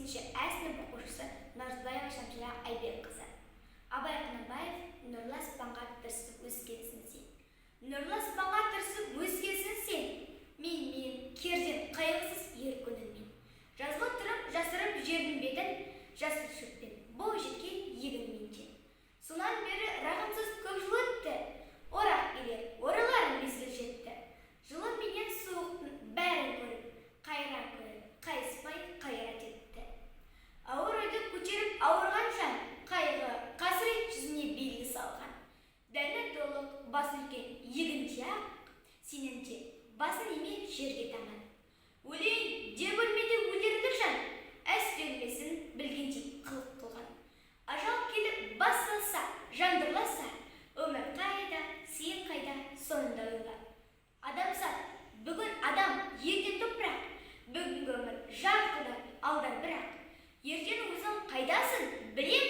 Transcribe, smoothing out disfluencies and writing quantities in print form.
4-ші А сынып оқушысы Наурызбаева Шамшыра Айбекқызы. Абай Құнанбаев нұрлы аспанға тырысып өскенсің сен. Нұрлы аспанға тырысып өскенсің сен. Мен керден қайғысыз ер күніңмен. Жазғы тұрып жасырып жердің бетін, жасыл шөппен бой жеткен егінмен жен. Сонан бері рахымсыз көп жыл өтті. Орақ келер, оралар мезгіл жетті. Жылы менен суықтың бәрін көріп, қайран көріп, қайыспай қайрат етті. Ауыр ойды көтеріп ауырған жан, қайғы, қасірет жүзіне белгі салған. Дәні толық, бас үлкен егін ақ, сенің де басын еме жерге таман. Өлейін деп өлмеді өлерлік жан, әстелмесін білгенде қылық қылған. Ажал келіп бас салса, жандырласа, өмір қайда, сен қайда, сонында ойла. Адамзат, бүгін адам, ертең топырақ, бүгінгі өмір жарқылдап алдан бірақ. Ертең өзің қайдасың, білем